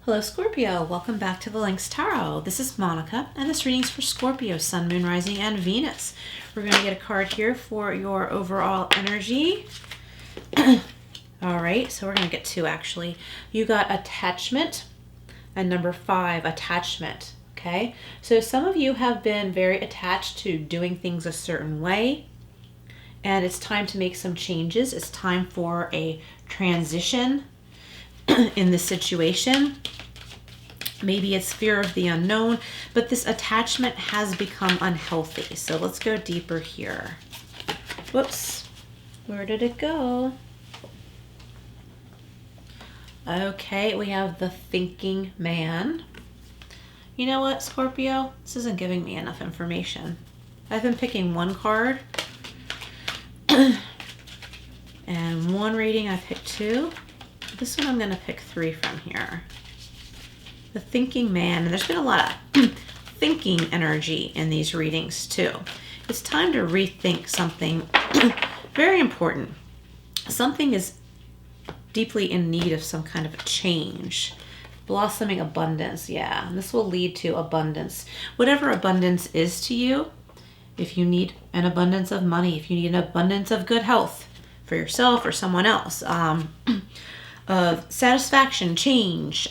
Hello Scorpio, welcome back to the Lynx Tarot. This is Monica and this reading's for Scorpio, Sun, Moon, Rising, and Venus. We're going to get a card here for your overall energy. Alright, so we're going to get two actually. You got attachment and number 5, attachment. Okay, so some of you have been very attached to doing things a certain way and it's time to make some changes. It's time for a transition in this situation. Maybe it's fear of the unknown, but this attachment has become unhealthy. So let's go deeper here. Whoops, where did it go? Okay, we have the thinking man. You know what, Scorpio? This isn't giving me enough information. I've been picking one card and one reading I picked 2. This one I'm going to pick 3 from here. The thinking man, and there's been a lot of thinking energy in these readings too. It's time to rethink something very important. Something is deeply in need of some kind of a change. Blossoming abundance, yeah, and this will lead to abundance. Whatever abundance is to you, if you need an abundance of money, if you need an abundance of good health for yourself or someone else, of satisfaction, change,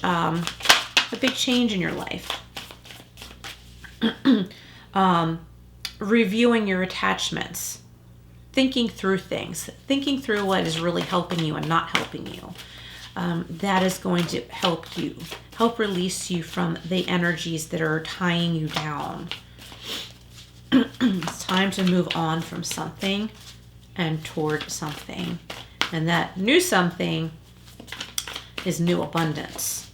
a big change in your life. Reviewing your attachments, thinking through things, thinking through what is really helping you and not helping you. That is going to help release you from the energies that are tying you down. It's time to move on from something and toward something. And that new something is new abundance.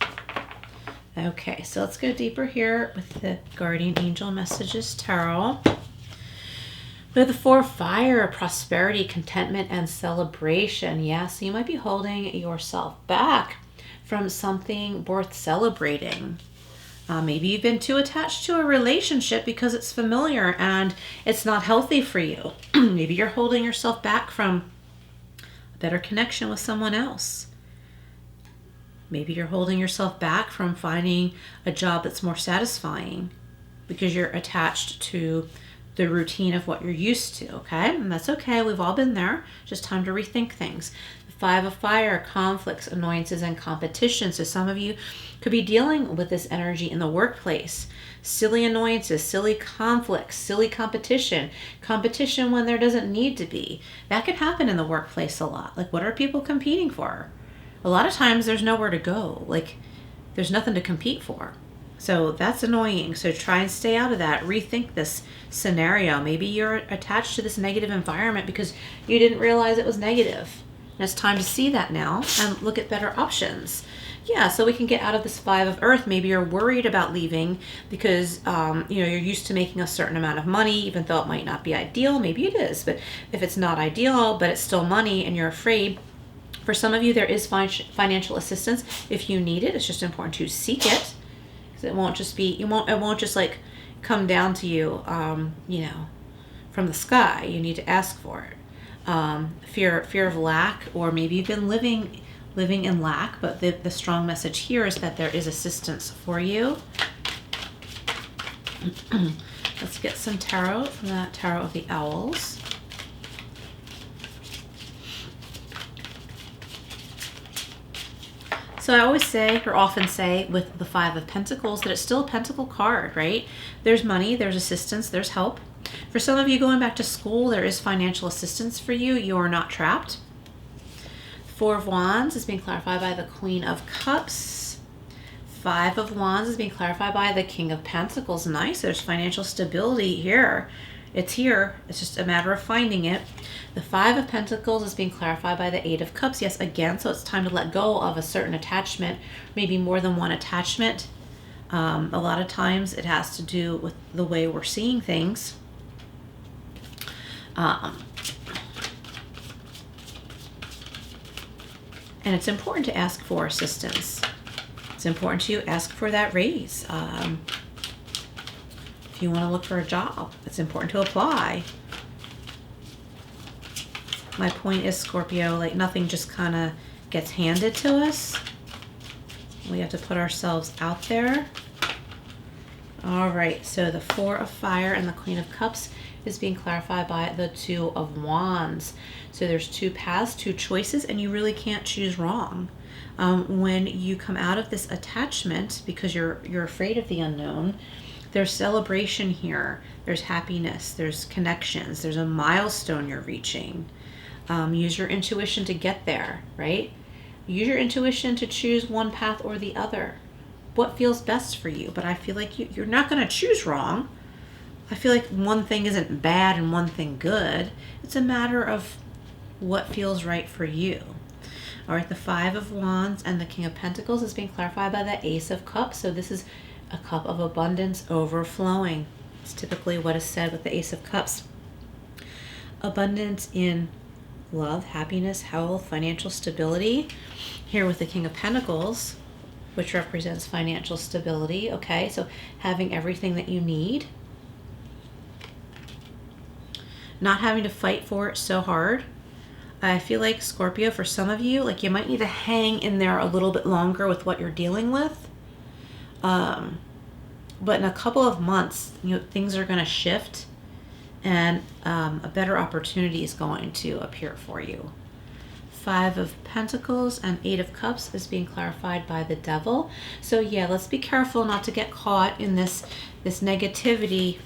Okay, so let's go deeper here with the Guardian Angel Messages Tarot. We have the 4 of Fire, prosperity, contentment, and celebration. Yeah, so you might be holding yourself back from something worth celebrating. Maybe you've been too attached to a relationship because it's familiar and it's not healthy for you. Maybe you're holding yourself back from a better connection with someone else. Maybe you're holding yourself back from finding a job that's more satisfying because you're attached to the routine of what you're used to, okay? And that's okay. We've all been there. Just time to rethink things. The 5 of Fire, conflicts, annoyances, and competition. So some of you could be dealing with this energy in the workplace. Silly annoyances, silly conflicts, silly competition. Competition when there doesn't need to be. That can happen in the workplace a lot. Like, what are people competing for? A lot of times there's nowhere to go. Like, there's nothing to compete for. So that's annoying. So try and stay out of that. Rethink this scenario. Maybe you're attached to this negative environment because you didn't realize it was negative. And it's time to see that now and look at better options. Yeah, so we can get out of this 5 of Earth. Maybe you're worried about leaving because you're used to making a certain amount of money, even though it might not be ideal. Maybe it is, but if it's not ideal, but it's still money and you're afraid. For some of you, there is financial assistance if you need it. It's just important to seek it, because it won't just be, it won't just like come down to you, from the sky. You need to ask for it. Fear of lack, or maybe you've been living in lack, but the strong message here is that there is assistance for you. Let's get some tarot from that Tarot of the Owls. So I always say, or often say, with the 5 of Pentacles, that it's still a Pentacle card, right? There's money, there's assistance, there's help. For some of you going back to school, there is financial assistance for you. You are not trapped. 4 of Wands is being clarified by the Queen of Cups. 5 of Wands is being clarified by the King of Pentacles. Nice, there's financial stability here. It's here. It's just a matter of finding it. The 5 of Pentacles is being clarified by the 8 of Cups. Yes, again, so it's time to let go of a certain attachment, maybe more than one attachment. A lot of times it has to do with the way we're seeing things. And it's important to ask for assistance. It's important to ask for that raise. If you want to look for a job, it's important to apply. My point is, Scorpio, like, nothing just kind of gets handed to us. We have to put ourselves out there. All right, so the Four of Fire and the Queen of Cups is being clarified by the Two of Wands. So there's two paths, two choices, and you really can't choose wrong. When you come out of this attachment, because you're afraid of the unknown, there's celebration here. There's happiness. There's connections. There's a milestone you're reaching. Use your intuition to get there, right? Use your intuition to choose one path or the other. What feels best for you? But I feel like you're not going to choose wrong. I feel like one thing isn't bad and one thing good. It's a matter of what feels right for you. All right, the Five of Wands and the King of Pentacles is being clarified by the Ace of Cups. So this is a cup of abundance overflowing. It's typically what is said with the Ace of Cups. Abundance in love, happiness, health, financial stability. Here with the King of Pentacles, which represents financial stability. Okay, so having everything that you need. Not having to fight for it so hard. I feel like, Scorpio, for some of you, like you might need to hang in there a little bit longer with what you're dealing with. But in a couple of months, things are going to shift, and a better opportunity is going to appear for you. Five of Pentacles and Eight of Cups is being clarified by the Devil. So yeah, let's be careful not to get caught in this negativity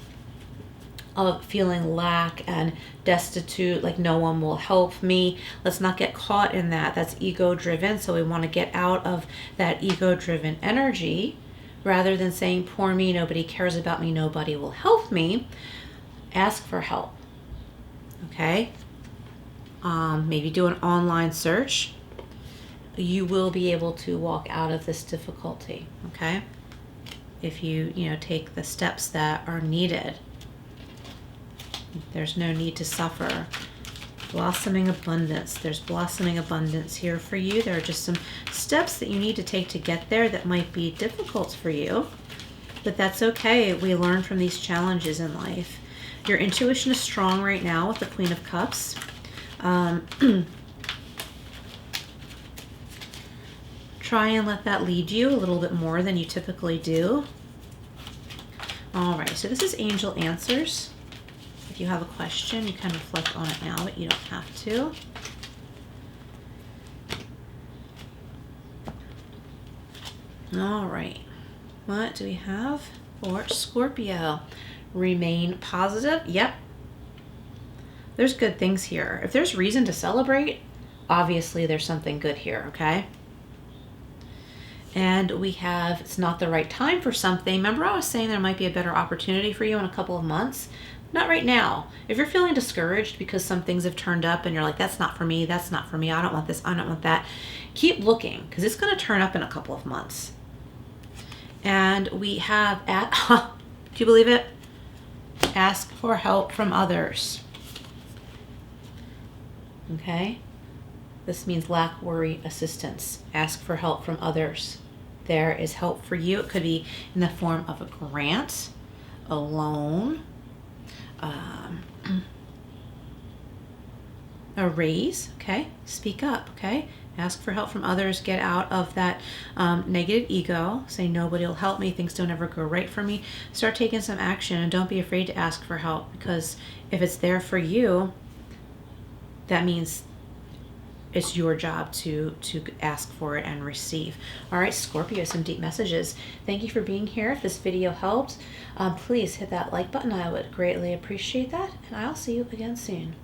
of feeling lack and destitute, like no one will help me. Let's not get caught in that. That's ego driven. So we want to get out of that ego driven energy rather than saying, poor me, nobody cares about me, nobody will help me. Ask for help. Okay? Maybe do an online search. You will be able to walk out of this difficulty. Okay? If you take the steps that are needed. There's no need to suffer. Blossoming abundance. There's blossoming abundance here for you. There are just some steps that you need to take to get there that might be difficult for you, but that's okay. We learn from these challenges in life. Your intuition is strong right now with the Queen of Cups. Try and let that lead you a little bit more than you typically do. All right, so this is Angel Answers. If you have a question, you can reflect on it now, but you don't have to. All right. What do we have for Scorpio? Remain positive. Yep. There's good things here. If there's reason to celebrate, obviously there's something good here, okay? And we have, it's not the right time for something. Remember I was saying there might be a better opportunity for you in a couple of months? Not right now. If you're feeling discouraged because some things have turned up and you're like, that's not for me, that's not for me, I don't want this, I don't want that, keep looking, because it's going to turn up in a couple of months. And we have, do you believe it? Ask for help from others. Okay? This means lack, worry, assistance. Ask for help from others. There is help for you. It could be in the form of a grant, a loan, a raise. Okay? Speak up. Okay? Ask for help from others. Get out of that negative ego. Say nobody will help me. Things don't ever go right for me. Start taking some action, and don't be afraid to ask for help, because if it's there for you, that means it's your job to ask for it and receive. All right, Scorpio, some deep messages. Thank you for being here. If this video helped, please hit that like button. I would greatly appreciate that, and I'll see you again soon.